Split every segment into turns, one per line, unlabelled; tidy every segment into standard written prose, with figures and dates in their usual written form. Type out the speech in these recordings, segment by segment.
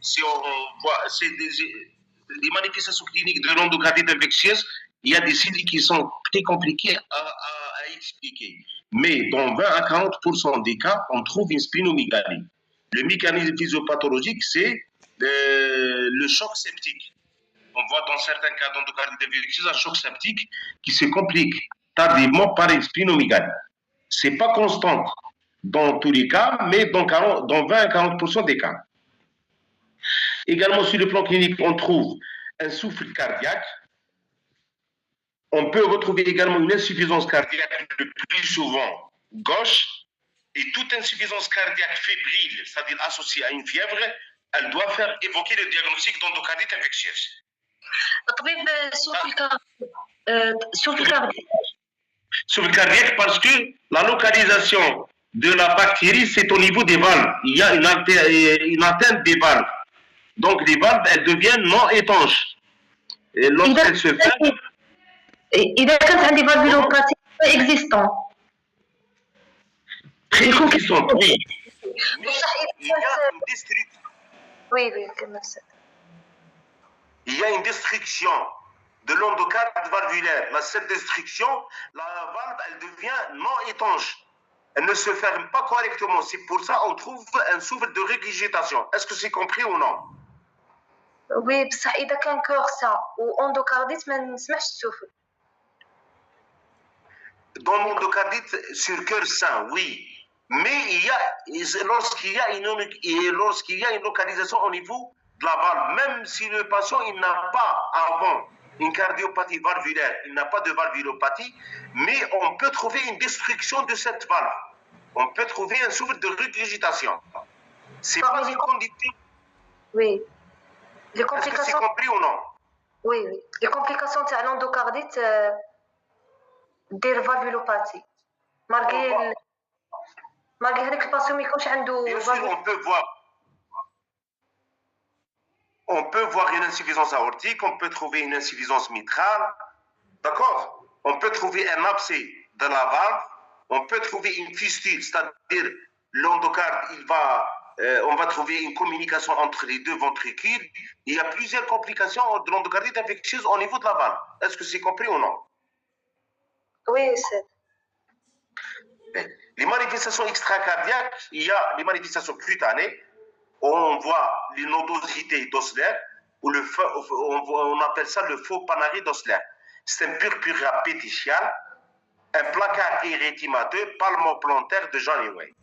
si on voit, c'est des manifestations cliniques de l'endocardite infectieuse, il y a des signes qui sont très compliqués à expliquer. Mais dans 20 à 40% des cas, on trouve une splénomégalie. Le mécanisme physiopathologique, c'est le choc septique. On voit dans certains cas d'endocardite infectieuse un choc septique qui se complique tardivement par une splénomégalie. Ce n'est pas constant dans tous les cas, mais dans 20 à 40% des cas. Également, sur le plan clinique, on trouve un souffle cardiaque. On peut retrouver également une insuffisance cardiaque le plus souvent gauche. Et toute insuffisance cardiaque fébrile, c'est-à-dire associée à une fièvre, elle doit faire évoquer le diagnostic d'endocardite infectieuse. Souffle cardiaque parce que la localisation de la bactérie, c'est au niveau des valves. Il y a une atteinte des valves. Donc les valves, elles deviennent non étanches. Et lorsqu'elles se ferment...
إذا كانت عندي فالفولوباتي existant.
Très existant, oui. Il y a une destruction de l'endocarde valvulaire. Cette destruction, la valve, elle devient non étanche. Elle ne se ferme pas correctement. C'est pour ça qu'on trouve un souffle de régurgitation. Est-ce que c'est compris ou non?
Oui, بصح إذا كان كورسا واندوكارديت ما نسمعش السوفل.
Dans l'endocardite sur cœur sain, oui. Mais lorsqu'il y a une localisation au niveau de la valve, même si le patient il n'a pas avant une cardiopathie valvulaire, il n'a pas de valvulopathie, mais on peut trouver une destruction de cette valve. On peut trouver un souffle de régurgitation. C'est pas une condition.
Oui. Les
complications. Est-ce que c'est compris ou non?
Oui, oui. Les complications de l'endocardite دير فالفولوباتي مالغري هذاك الباسيون ما يكونش عنده.
Bien sûr, on peut voir une insuffisance aortique, on peut trouver une insuffisance mitrale, d'accord? On peut trouver un abcès de la valve, on peut trouver une fistule, c'est-à-dire l'endocarde, on va trouver une communication entre les deux ventricules. Il y a plusieurs complications de l'endocardite infectieuse au niveau de la valve. Est-ce que c'est compris ou non?
Oui, c'est.
Les manifestations extracardiaques, il y a les manifestations cutanées, où on voit les nodosités d'Osler, ou on appelle ça le faux panari d'Osler. C'est un purpura péticial, un placard érythémateux palmoplantaire de January.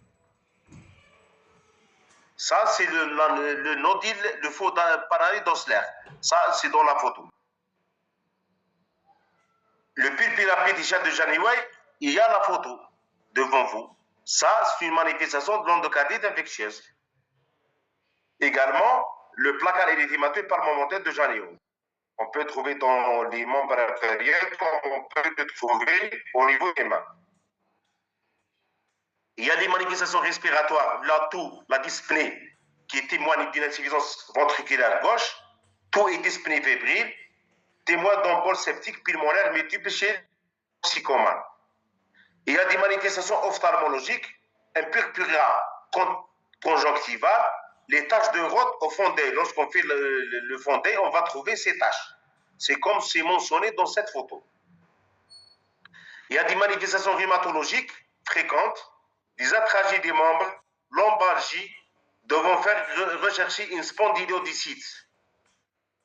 Ça, c'est le nodule, le faux panari d'Osler. Ça, c'est dans la photo. Le purpura péticial de January, il y a la photo devant vous. Ça, c'est une manifestation de l'endocardite infectieuse. Également, le placard érythémateux palmoplantaire de Janeiro. On peut trouver dans les membres inférieurs, on peut le trouver au niveau des mains. Il y a des manifestations respiratoires, la dyspnée, qui témoigne d'une insuffisance ventriculaire gauche, tout est dyspnée fébrile, témoigne d'embolie septique pulmonaire multiple chez le toxicomane. Il y a des manifestations ophtalmologiques, un purpura conjonctival, les taches de Roth au fondé. Lorsqu'on fait le fondé, on va trouver ces taches. C'est comme c'est mentionné dans cette photo. Il y a des manifestations rhumatologiques fréquentes, des atrasies des membres, lombalgie, devant faire rechercher une spondylodicite.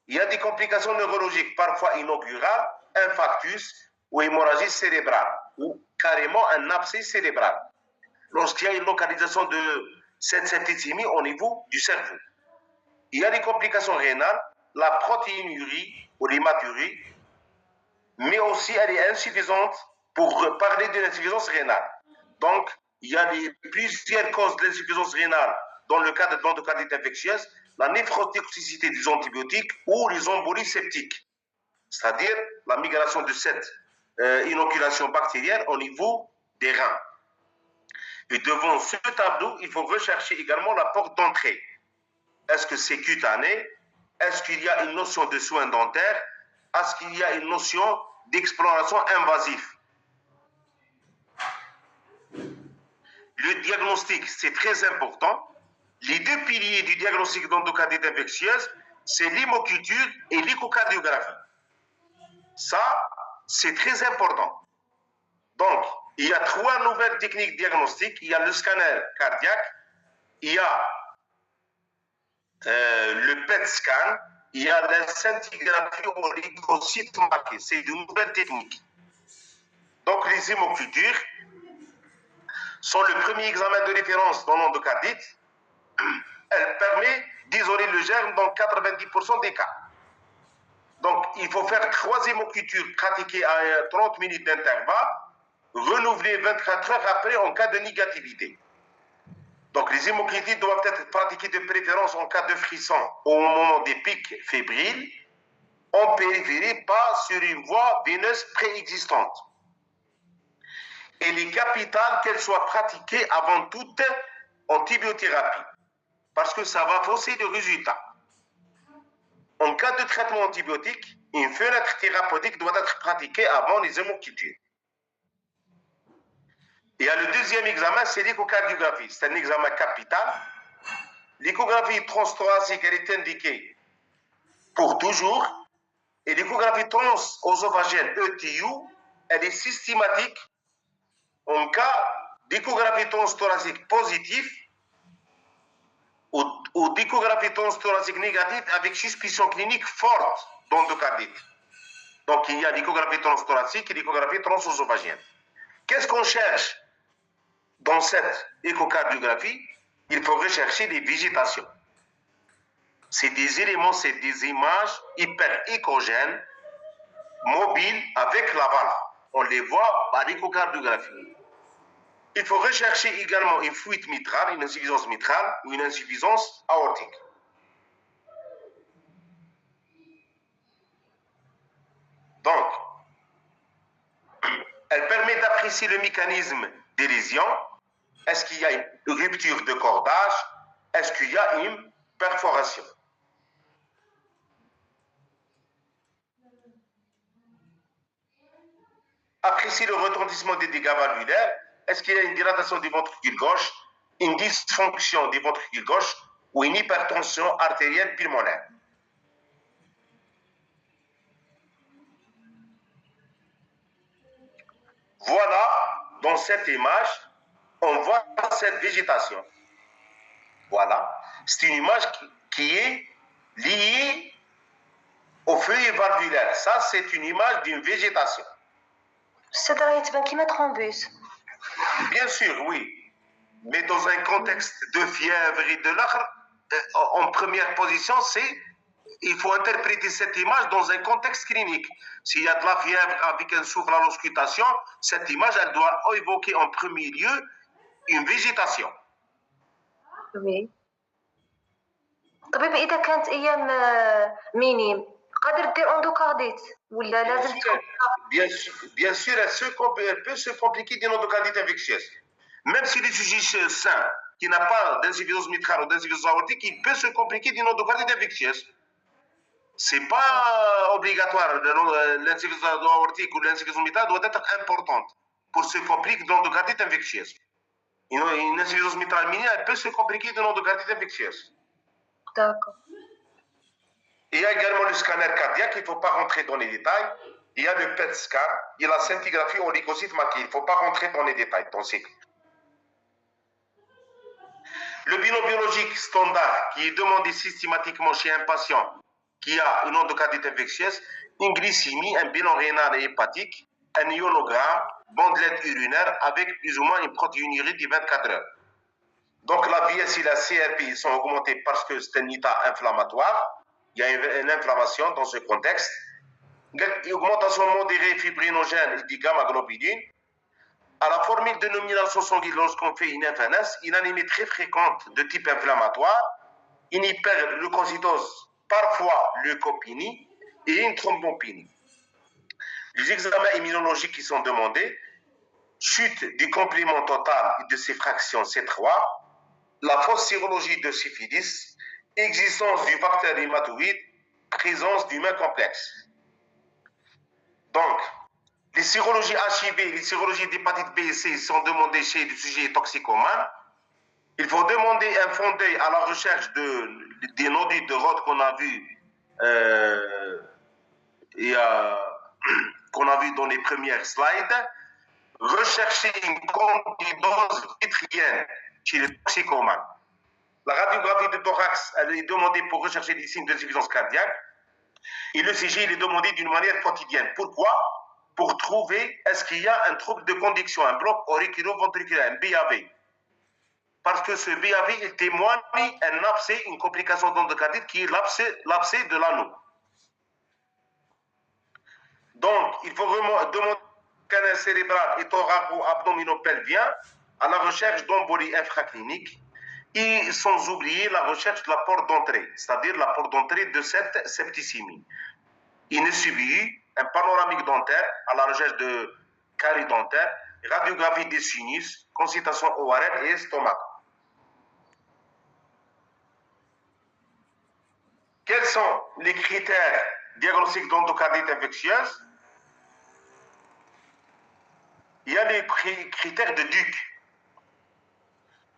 Il y a des complications neurologiques, parfois inaugurales, infarctus ou hémorragie cérébrale, ou carrément un abcès cérébral. Lorsqu'il y a une localisation de cette septicémie au niveau du cerveau. Il y a des complications rénales, la protéinurie ou l'hématurie, mais aussi elle est insuffisante pour parler d'une insuffisance rénale. Donc, il y a plusieurs causes de l'insuffisance rénale dans le cadre de l'endocardite infectieuse, la néphrotoxicité des antibiotiques ou les embolies septiques, c'est-à-dire la migration de cette inoculation bactérienne au niveau des reins. Et devant ce tableau, il faut rechercher également la porte d'entrée. Est-ce que c'est cutané? Est-ce qu'il y a une notion de soins dentaires? Est-ce qu'il y a une notion d'exploration invasive? Le diagnostic, c'est très important. Les deux piliers du diagnostic d'endocardite infectieuse, c'est l'hémoculture et l'échocardiographie. Ça, c'est très important. Donc, il y a 3 nouvelles techniques diagnostiques. Il y a le scanner cardiaque, il y a le PET scan, il y a la scintigraphie au leucocyte marqué. C'est de nouvelles techniques. Donc, les hémocultures sont le premier examen de référence dans l'endocardite. Elle permet d'isoler le germe dans 90% des cas. Donc, il faut faire 3 hémocultures pratiquées à 30 minutes d'intervalle, renouvelées 24 heures après en cas de négativité. Donc, les hémocultures doivent être pratiquées de préférence en cas de frisson au moment des pics fébriles, en périphérie, pas sur une voie veineuse préexistante. Et il est capital qu'elle soit pratiquée avant toute antibiothérapie, parce que ça va fausser le résultat. En cas de traitement antibiotique, une fenêtre thérapeutique doit être pratiquée avant les hémocultures. Il y a le deuxième examen, c'est l'échocardiographie. C'est un examen capital. L'échographie transthoracique, elle est indiquée pour toujours. Et l'échographie transœsophagienne, ETU, elle est systématique en cas d'échographie transthoracique positive ou d'échographie transthoracique négative avec suspicion clinique forte d'endocardite. Donc, il y a l'échographie transthoracique et l'échographie transœsophagienne. Qu'est-ce qu'on cherche dans cette échocardiographie? Il faut rechercher les végétations. C'est des éléments, c'est des images hyper échogènes, mobiles avec la valve. On les voit par l'échocardiographie. Il faut rechercher également une fuite mitrale, une insuffisance mitrale ou une insuffisance aortique. Donc, elle permet d'apprécier le mécanisme des lésions. Est-ce qu'il y a une rupture de cordage? Est-ce qu'il y a une perforation? Apprécier le retentissement des dégâts valvulaires. Est-ce qu'il y a une dilatation du ventricule gauche, une dysfonction du ventricule gauche ou une hypertension artérielle pulmonaire? Voilà, dans cette image, on voit cette végétation. Voilà, c'est une image qui est liée aux feuilles valvulaires. Ça, c'est une image d'une végétation.
الصدر يتبان كيما ترومبوس.
Bien sûr, oui. Mais dans un contexte de fièvre et de l'autre, en première position, il faut interpréter cette image dans un contexte clinique. S'il y a de la fièvre avec un souffle à l'auscultation, cette image, elle doit évoquer en premier lieu une végétation.
Oui. طبيب إذا كانت أيام مينيم قادر دير اندوكارديت ولا لازم
Bien sûr, elle peut se compliquer d'une endocardite infectieuse. Même si le sujet sain, qui n'a pas d'insuffisance mitrale ou d'insuffisance aortique, il peut se compliquer d'une endocardite infectieuse. C'est pas obligatoire. L'insuffisance aortique ou l'insuffisance mitrale doit être importante pour se compliquer d'une endocardite infectieuse. Une insuffisance mitrale minière, elle peut se compliquer d'une endocardite infectieuse.
D'accord.
Il y a également le scanner cardiaque, il ne faut pas rentrer dans les détails. Il y a le PET scan, il y a la scintigraphie au leucocyte marqué. Il ne faut pas rentrer dans les détails. Le bilan biologique standard qui est demandé systématiquement chez un patient qui a une endocardite infectieuse, une glycémie, un bilan rénal et hépatique, un ionogramme, bandelette urinaire avec plus ou moins une protéinurie de 24 heures. Donc la VS et la CRP sont augmentées parce que c'est un état inflammatoire. Il y a une inflammation dans ce contexte. Une augmentation modérée fibrinogène et du gamma-globulines. À la formule de nomination sanguine, lorsqu'on fait une FNS, une anémie très fréquente de type inflammatoire, une hyperleucocytose, parfois leucopénie, et une thrombopénie. Les examens immunologiques qui sont demandés, chute du complément total et de ses fractions C3, la fausse sérologie de syphilis, existence du facteur hématoïde, présence d'humains complexes. Donc, les sérologies HIV, les sérologies d'hépatite B et C sont demandées chez les sujets toxicomanes. Il faut demander un fondé à la recherche des nodules de Rod qu'on a vu qu'on a vu dans les premières slides. Rechercher une candidose vitrienne chez les toxicomanes. La radiographie de thorax, elle est demandée pour rechercher des signes d'insuffisance cardiaque. Et le CG, il est demandé d'une manière quotidienne. Pourquoi? Pour trouver est-ce qu'il y a un trouble de conduction, un bloc auriculo-ventriculaire, un BAV. Parce que ce BAV, il témoigne un abcès, une complication d'endocardite qui est l'abcès de l'anneau. Donc, il faut vraiment demander canal cérébral et thoracro-abdominopelvien à la recherche d'embolie infraclinique et sans oublier la recherche de la porte d'entrée, c'est-à-dire la porte d'entrée de cette septicémie. Il est suivi un panoramique dentaire à la recherche de carie dentaire, radiographie des sinus, consultation ORL et estomac. Quels sont les critères diagnostiques d'endocardite infectieuse? Il y a les critères de Duc.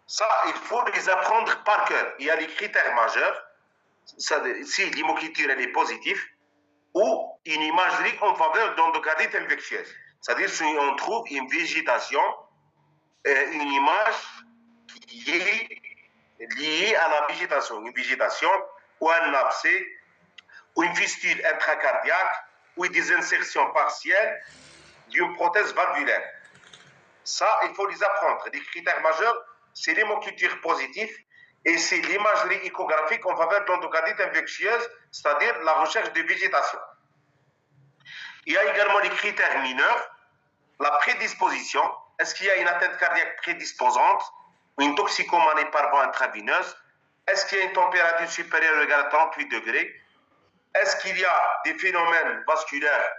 Ça, il faut les apprendre par cœur. Il y a les critères majeurs, si l'hémoculture est positive, ou une imagerie en faveur d'endocardite infectieuse. C'est-à-dire si on trouve une végétation, une image qui est liée à la végétation, une végétation ou un abcès, ou une fistule intracardiaque, ou des insertions partielles d'une prothèse valvulaire. Ça, il faut les apprendre. Les critères majeurs, c'est l'hémoculture positive et c'est l'imagerie échographique en faveur de l'endocardite infectieuse, c'est-à-dire la recherche de végétation. Il y a également les critères mineurs, la prédisposition. Est-ce qu'il y a une atteinte cardiaque prédisposante ou une toxicomanie par voie intravéneuse? Est-ce qu'il y a une température supérieure ou égale à 38 degrés? Est-ce qu'il y a des phénomènes vasculaires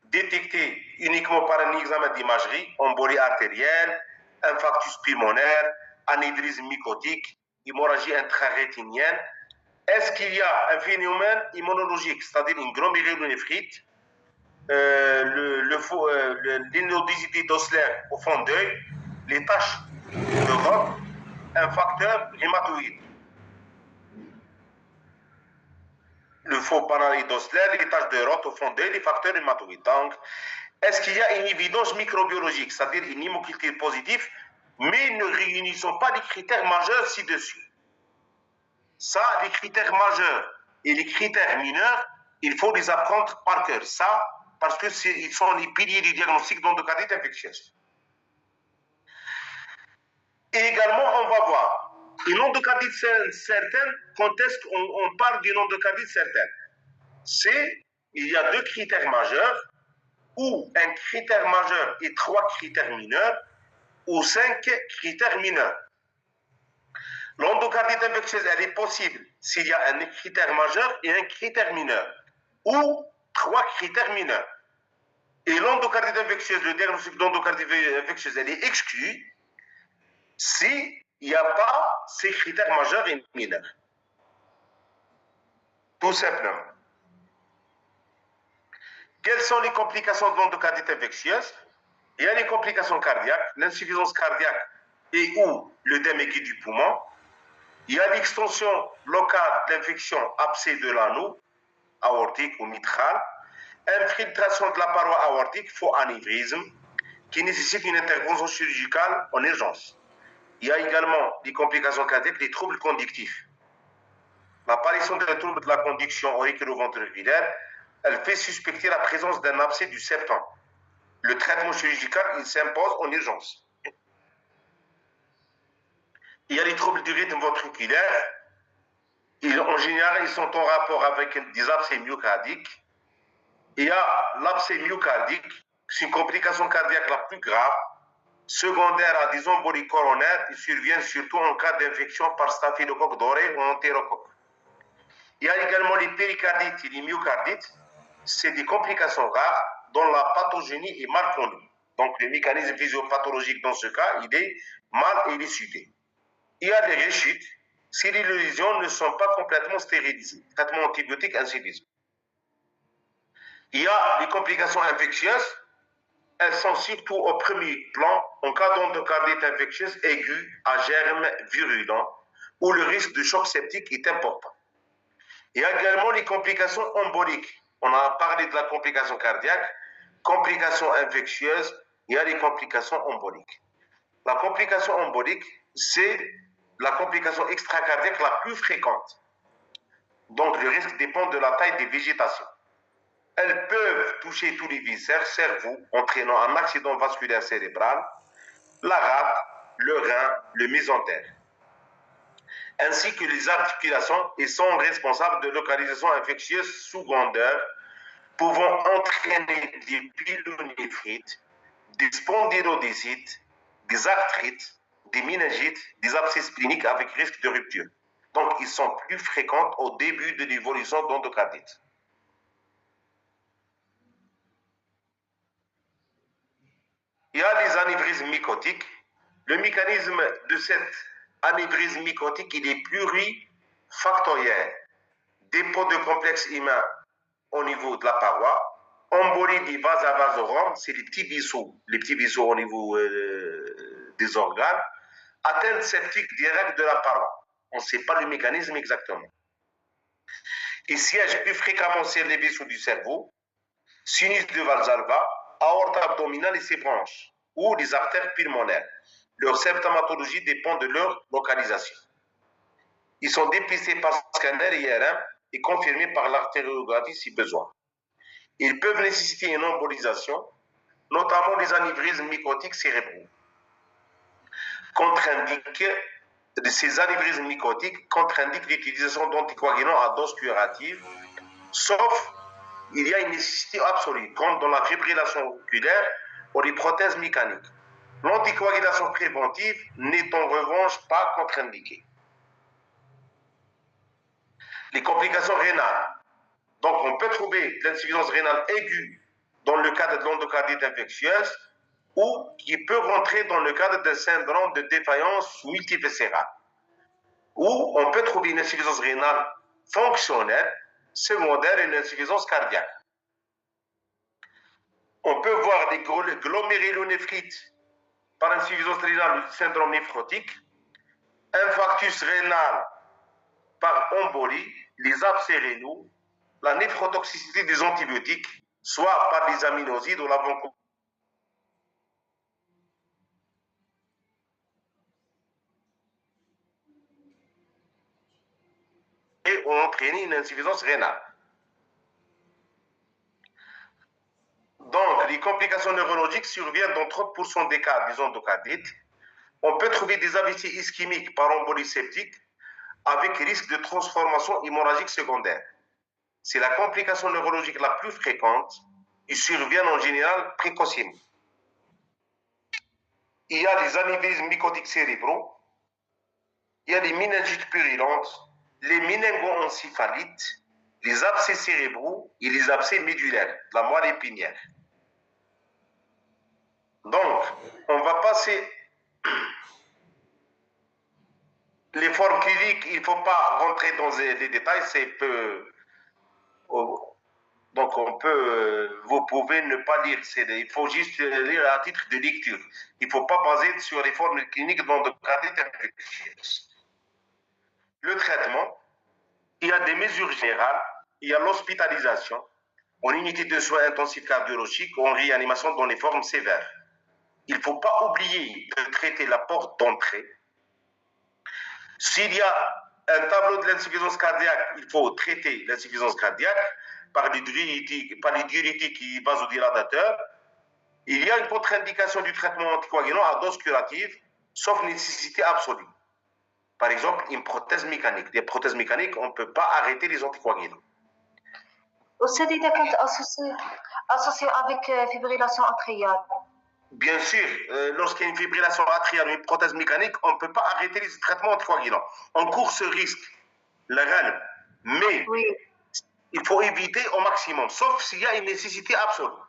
détectés uniquement par un examen d'imagerie, embolie artérielle, infarctus pulmonaire, anévrisme mycotique, hémorragie intrarétinienne? Est-ce qu'il y a un phénomène immunologique, c'est-à-dire une glomérulonéphrite, l'inodicité d'Osler au fond d'œil, les taches de Rod, un facteur hématoïde? Le faux panarie d'Osler, les taches de Rod au fond d'œil, les facteurs hématoïdes. Donc, est-ce qu'il y a une évidence microbiologique, c'est-à-dire une hémoculture positive, mais ne réunissons pas les critères majeurs ci-dessus? Ça, les critères majeurs et les critères mineurs, il faut les apprendre par cœur. Ça, parce qu'ils sont les piliers du diagnostic d'endocardite infectieuse. Et également, on va voir une endocardite certaine, quand est-ce qu'on parle d'une endocardite certaine? Il y a deux critères majeurs, ou un critère majeur et trois critères mineurs, ou 5 critères mineurs. L'endocardite infectieuse, elle est possible s'il y a un critère majeur et un critère mineur, ou 3 critères mineurs. Et l'endocardite infectieuse, le diagnostic d'endocardite infectieuse, elle est exclue s'il n'y a pas ces critères majeurs et mineurs. Tout simplement. Quelles sont les complications de l'endocardite infectieuse? Il y a les complications cardiaques, l'insuffisance cardiaque et ou l'œdème aigu du poumon. Il y a l'extension locale d'infection abcès de l'anneau, aortique ou mitral, infiltration de la paroi aortique, faux anévrisme, qui nécessite une intervention chirurgicale en urgence. Il y a également des complications cardiaques, des troubles conductifs. L'apparition des troubles de la conduction auriculo-ventriculaire, elle fait suspecter la présence d'un abcès du septum. Le traitement chirurgical, il s'impose en urgence. Il y a les troubles du rythme ventriculaire. En général, ils sont en rapport avec des abcès myocardiques. Il y a l'abcès myocardique, c'est une complication cardiaque la plus grave, secondaire à des embolies coronaires, il survient surtout en cas d'infection par staphylocoque doré ou entérocoque. Il y a également les péricardites et les myocardites, c'est des complications rares dont la pathogénie est mal connue. Donc le mécanisme physiopathologique dans ce cas, il est mal élucidé. Il y a des rechutes si les lésions ne sont pas complètement stérilisées, traitement antibiotique insuffisant. Il y a les complications infectieuses, elles sont surtout au premier plan en cas d'endocardite infectieuse aiguë à germe virulent où le risque de choc septique est important. Il y a également les complications emboliques. On a parlé de la complication cardiaque, complications infectieuses, il y a les complications emboliques. La complication embolique, c'est la complication extracardiaque la plus fréquente. Donc le risque dépend de la taille des végétations. Elles peuvent toucher tous les viscères, cerveau, entraînant un accident vasculaire cérébral, la rate, le rein, le mésentère, ainsi que les articulations et sont responsables de localisations infectieuses secondaires pouvant entraîner des pyélonéphrite, des spondylodécites, des arthrites, des méningites, des abscesses cliniques avec risque de rupture. Donc, ils sont plus fréquents au début de l'évolution d'endocardite. Il y a les anévrismes mycotiques. Le mécanisme de cette anévrisme mycotique, il est plurifactoriel. Dépôt de complexes humains au niveau de la paroi, embolie des vases à vasorum, c'est les petits vaisseaux au niveau des organes, atteinte septique directe de la paroi. On ne sait pas le mécanisme exactement. Il siège plus fréquemment sur les vaisseaux du cerveau, sinus de Valsalva, aorte abdominale et ses branches, ou les artères pulmonaires. Leur symptomatologie dépend de leur localisation. Ils sont dépistés par scanner IRM et confirmés par l'artériographie si besoin. Ils peuvent nécessiter une embolisation, notamment les anévrismes mycotiques cérébraux. Ces anévrismes mycotiques contre-indiquent l'utilisation d'anticoagulants à dose curative, sauf il y a une nécessité absolue, comme dans la fibrillation oculaire ou les prothèses mécaniques. L'anticoagulation préventive n'est en revanche pas contre-indiquée. Les complications rénales. Donc, on peut trouver l'insuffisance rénale aiguë dans le cadre de l'endocardite infectieuse ou qui peut rentrer dans le cadre d'un syndrome de défaillance multiviscérale. Ou on peut trouver une insuffisance rénale fonctionnelle, secondaire et une insuffisance cardiaque. On peut voir des glomérulonéphrite par insuffisance rénale du syndrome néphrotique, infarctus rénal par embolie, les abcès rénaux, la néphrotoxicité des antibiotiques, soit par les aminosides ou la vancomycine, et ont entraîné une insuffisance rénale. Donc, les complications neurologiques surviennent dans 30% des cas des endocardites. On peut trouver des AVC ischémiques par embolie septique avec risque de transformation hémorragique secondaire. C'est la complication neurologique la plus fréquente et survient en général précocement. Il y a les anévrismes mycotiques cérébraux, il y a les méningites purulentes, les méningoencéphalites, les abcès cérébraux et les abcès médulaires, la moelle épinière. Donc, on va passer les formes cliniques, il ne faut pas rentrer dans les détails, c'est peu. Donc, vous pouvez ne pas lire, il faut juste lire à titre de lecture. Il ne faut pas baser sur les formes cliniques d'endocardite infectieuse. Le traitement, il y a des mesures générales, il y a l'hospitalisation en unité de soins intensifs cardiologiques ou en réanimation dans les formes sévères. Il ne faut pas oublier de traiter la porte d'entrée. S'il y a un tableau de l'insuffisance cardiaque, il faut traiter l'insuffisance cardiaque par les diurétiques et vasodilatateurs. Il y a une contre-indication du traitement anticoagulant à dose curative, sauf nécessité absolue. Par exemple, une prothèse mécanique. Des prothèses mécaniques, on ne peut pas arrêter les anticoagulants.
أستاذ إذا كانت associée avec fibrillation atriale.
Bien sûr, lorsqu'il y a une fibrillation atriale ou une prothèse mécanique, on ne peut pas arrêter les traitements anticoagulants. On court ce risque, légal, mais oui, il faut éviter au maximum, sauf s'il y a une nécessité absolue.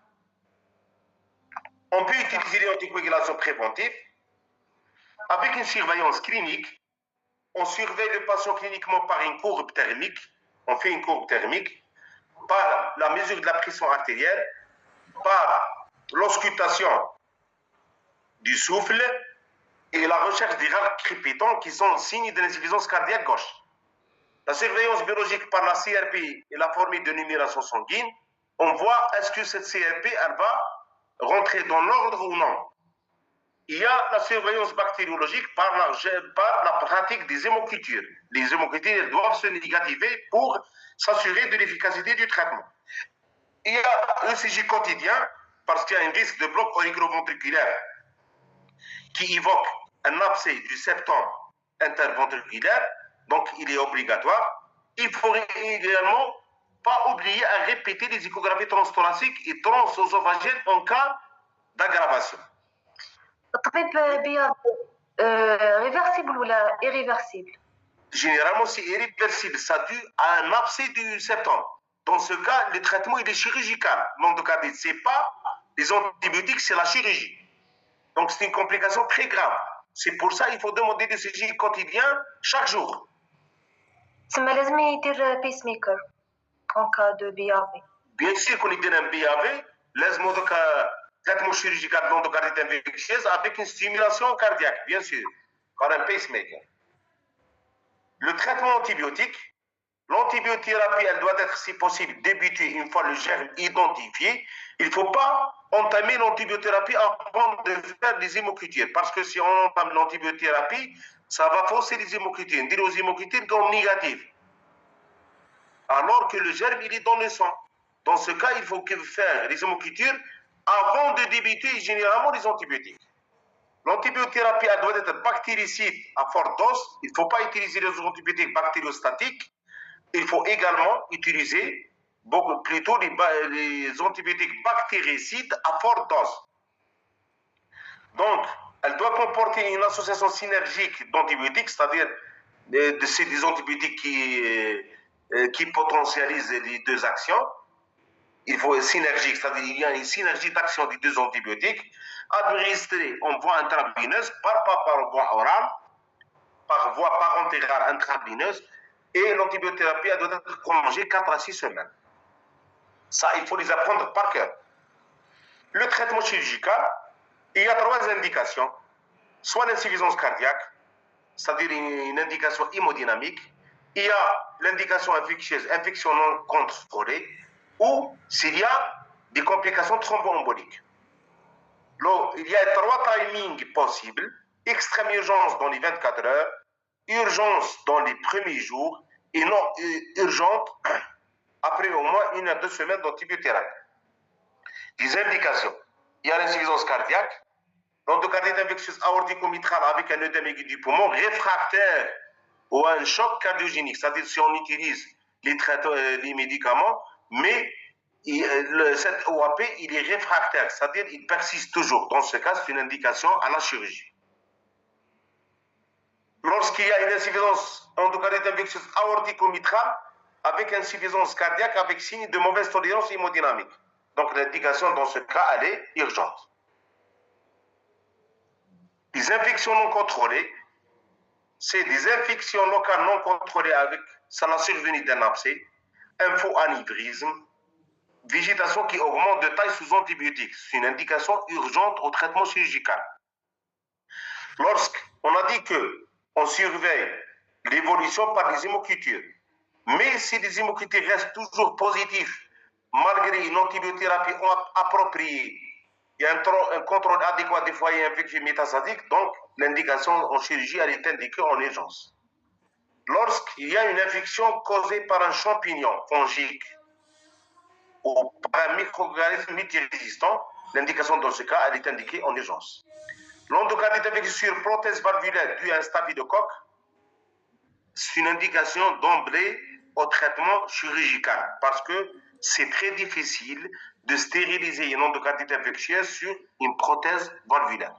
On peut utiliser l'anticoagulation préventive avec une surveillance clinique. On surveille le patient cliniquement par une courbe thermique. On fait une courbe thermique par la mesure de la pression artérielle, par l'auscultation du souffle et la recherche des rares crépitants qui sont signes de l'insuffisance cardiaque gauche. La surveillance biologique par la CRP et la formule de numération sanguine, on voit est-ce que cette CRP, elle va rentrer dans l'ordre ou non. Il y a la surveillance bactériologique par la pratique des hémocultures. Les hémocultures doivent se négativer pour s'assurer de l'efficacité du traitement. Il y a l'ECG quotidien parce qu'il y a un risque de bloc auriculoventriculaire qui évoque un abcès du septum interventriculaire, donc il est obligatoire. Il faut également pas oublier à répéter les échographies transthoraciques et transœsophagiennes en cas d'aggravation.
الطبيب بياض réversible ou irréversible?
Généralement, c'est irréversible, ça dû à un abcès du septum. Dans ce cas, le traitement il est chirurgical. L'endocardite, c'est pas les antibiotiques, c'est la chirurgie. Donc c'est une complication très grave. C'est pour ça qu'il faut demander des ECG quotidiens chaque jour.
تسمى لازم يدير pacemaker en cas de BAV.
Bien sûr qu'on يدير un BAV, لازم donc traitement chirurgical de l'endocardite infectieuse avec une stimulation cardiaque, bien sûr, par un pacemaker. Le traitement antibiotique, l'antibiothérapie, elle doit être, si possible, débutée une fois le germe identifié. Il ne faut pas entamer l'antibiothérapie avant de faire des hémocultures, parce que si on entame l'antibiothérapie, ça va fausser les hémocultures, dire aux hémocultures sont négatives, alors que le germe, il est dans le sang. Dans ce cas, il faut faire les hémocultures avant de débuter généralement les antibiotiques. L'antibiothérapie, elle doit être bactéricide à forte dose. Il ne faut pas utiliser les antibiotiques bactériostatiques. Il faut également utiliser plutôt les antibiotiques bactéricides à forte dose. Donc, elle doit comporter une association synergique d'antibiotiques, c'est-à-dire des antibiotiques qui potentialisent les deux actions. Il faut une synergie, c'est-à-dire qu'il y a une synergie d'action des deux antibiotiques administrée en voie intravéneuse, pas par voie orale, par voie parentérale intravéneuse, et l'antibiothérapie doit être prolongée 4 à 6 semaines. Ça, il faut les apprendre par cœur. Le traitement chirurgical, il y a 3 indications. Soit l'insuffisance cardiaque, c'est-à-dire une indication hémodynamique. Il y a l'indication infectieuse, infection non contrôlée, ou s'il y a des complications thromboemboliques. Il y a 3 timings possibles. Extrême urgence dans les 24 heures, urgence dans les premiers jours et non urgente après au moins 1 à 2 semaines d'antibiothérapie. Les indications. Il y a l'insuffisance cardiaque, l'endocardite infectieuse aortico-mitrale avec un œdème aigu du poumon réfractaire ou à un choc cardiogénique, c'est-à-dire si on utilise les médicaments, mais cet OAP, il est réfractaire, c'est-à-dire il persiste toujours. Dans ce cas, c'est une indication à la chirurgie. Lorsqu'il y a une insuffisance endocardite infectieuse aortico-mitrale avec insuffisance cardiaque avec signe de mauvaise tolérance hémodynamique. Donc l'indication dans ce cas, elle est urgente. Les infections non contrôlées, c'est des infections locales non contrôlées avec la survenue d'un abcès, infoanévrisme, végétation qui augmente de taille sous antibiotiques. C'est une indication urgente au traitement chirurgical. Lorsqu'on a dit qu'on surveille l'évolution par les hémocultures, mais si les hémocultures restent toujours positives, malgré une antibiothérapie appropriée, il y a un contrôle adéquat des foyers infectieux métastatiques, donc l'indication en chirurgie, elle est indiquée en urgence. Lorsqu'il y a une infection causée par un champignon fongique ou par un micro-organisme multirésistant, l'indication dans ce cas, elle est indiquée en urgence. L'endocardite infectieuse sur prothèse valvulaire due à un staphylocoque, c'est une indication d'emblée au traitement chirurgical parce que c'est très difficile de stériliser une endocardite infectieuse sur une prothèse valvulaire.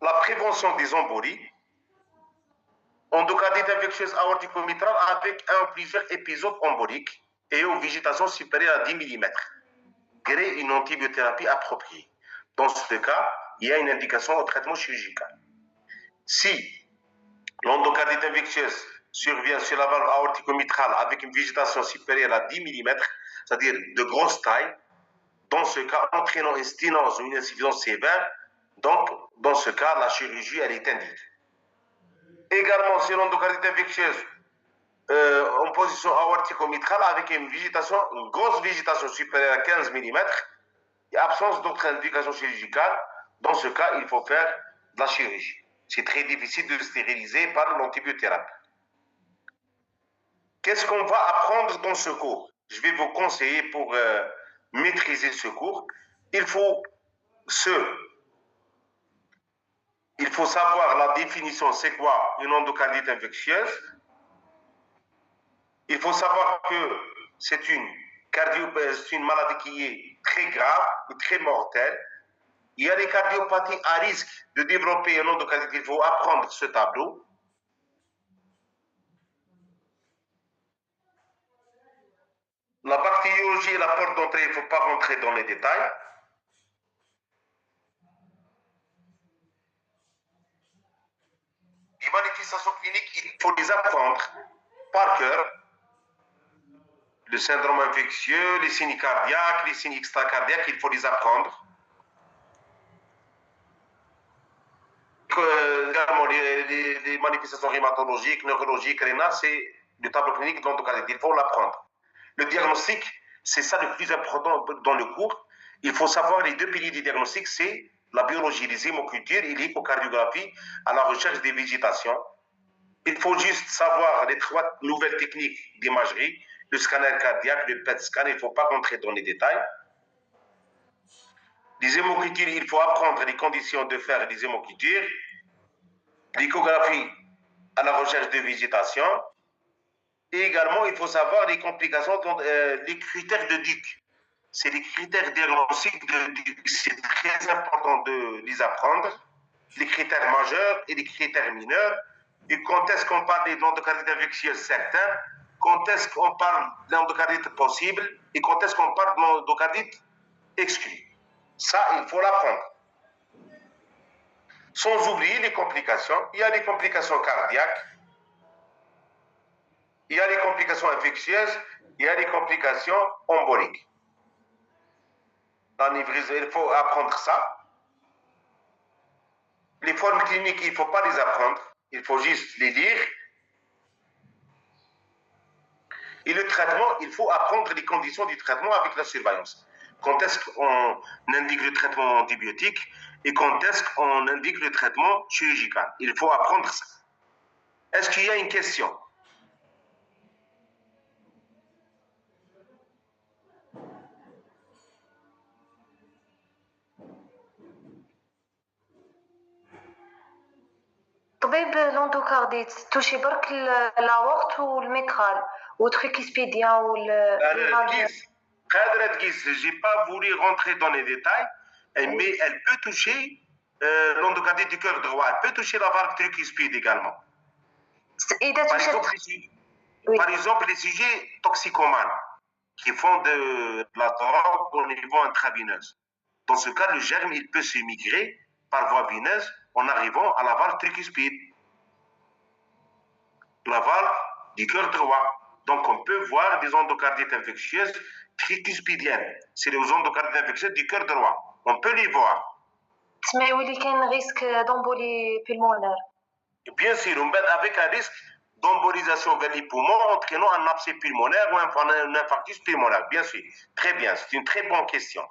La prévention des embolies, endocardite infectieuse aortico-mitrale avec un ou plusieurs épisodes emboliques et aux végétations supérieures à 10 mm, gré une antibiothérapie appropriée. Dans ce cas, il y a une indication au traitement chirurgical. Si l'endocardite infectieuse survient sur la valve aortico-mitrale avec une végétation supérieure à 10 mm, c'est-à-dire de grosse taille. Dans ce cas, entraînant une sténose ou une insuffisance sévère, donc dans ce cas, la chirurgie, elle est indiquée. Également, sur l'endocardite infectieuse, en position aortico-mitrale avec une grosse végétation supérieure à 15 mm et absence d'autres indications chirurgicales. Dans ce cas, il faut faire de la chirurgie. C'est très difficile de stériliser par l'antibiothérapie. Qu'est-ce qu'on va apprendre dans ce cours? Je vais vous conseiller pour maîtriser ce cours. Il faut savoir la définition, c'est quoi une endocardite infectieuse. Il faut savoir que c'est une maladie qui est très grave et très mortelle. Il y a des cardiopathies à risque de développer une endocardite. Il faut apprendre ce tableau. La bactériologie est la porte d'entrée, il ne faut pas rentrer dans les détails. Les manifestations cliniques, il faut les apprendre par cœur. Le syndrome infectieux, les signes cardiaques, les signes extracardiaques, il faut les apprendre. Également, les manifestations rhumatologiques, neurologiques, rénales, c'est le tableau clinique de l'endocardite. Il faut l'apprendre. Le diagnostic, c'est ça le plus important dans le cours. Il faut savoir les deux piliers du diagnostic, c'est la biologie, les hémocultures et l'échocardiographie à la recherche des végétations. Il faut juste savoir les 3 nouvelles techniques d'imagerie, le scanner cardiaque, le PET scan, il ne faut pas rentrer dans les détails. Les hémocultures, il faut apprendre les conditions de faire des hémocultures. L'échographie à la recherche de végétation. Et également, il faut savoir les complications, les critères de Duc. C'est les critères diagnostiques de Duc. C'est très important de les apprendre. Les critères majeurs et les critères mineurs. Et quand est-ce qu'on parle de l'endocardite infectieuse certaine, quand est-ce qu'on parle de l'endocardite possible et quand est-ce qu'on parle de l'endocardite exclue. Ça, il faut l'apprendre. Sans oublier les complications. Il y a les complications cardiaques, il y a les complications infectieuses, il y a les complications emboliques. Il faut apprendre ça. Les formes cliniques, il ne faut pas les apprendre, il faut juste les lire. Et le traitement, il faut apprendre les conditions du traitement avec la surveillance. Quand est-ce qu'on indique le traitement antibiotique et quand est-ce qu'on indique le traitement chirurgical. Il faut apprendre ça. Est-ce qu'il y a une question?
طبيب l'endocardite touché برك l'aorte والميترال والtricuspidien
j'ai pas voulu rentrer dans les détails, mais elle peut toucher l'endocardite du cœur droit, elle peut toucher la valve tricuspide également. Par exemple, les sujets toxicomanes qui font de la drogue au niveau intraveineuse. Dans ce cas, le germe, il peut se migrer par voie veineuse en arrivant à la valve tricuspide, la valve du cœur droit. Donc, on peut voir des endocardites infectieuses tricuspidiennes. C'est les endocardites infectieuses du cœur droit. On peut les voir.
Mais il y a un risque d'embolie pulmonaire.
Bien sûr, avec un risque d'embolisation vers les poumons entraînant un abcès pulmonaire ou un infarctus pulmonaire. Bien sûr. Très bien. C'est une très bonne question.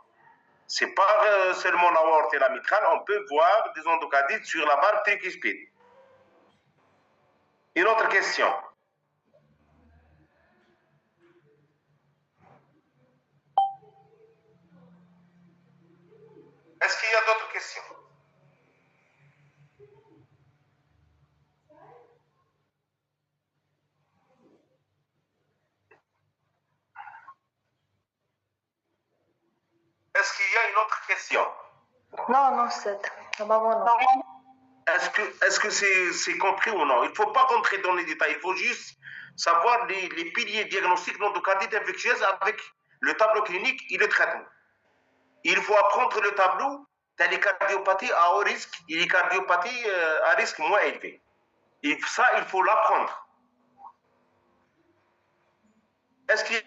Ce n'est pas seulement l'aorte et la mitrale, on peut voir des endocardites sur la valve tricuspide. Une autre question. Est-ce qu'il y a d'autres questions? Est-ce qu'il y a une autre question?
Non, c'est normalement non.
Est-ce que c'est compris ou non? Il ne faut pas rentrer dans les détails, il faut juste savoir les piliers diagnostiques d'endocardite infectieuse avec le tableau clinique et le traitement. Il faut apprendre le tableau dans les cardiopathies à haut risque et les cardiopathies à risque moins élevé. Et ça, il faut l'apprendre. Est-ce qu'il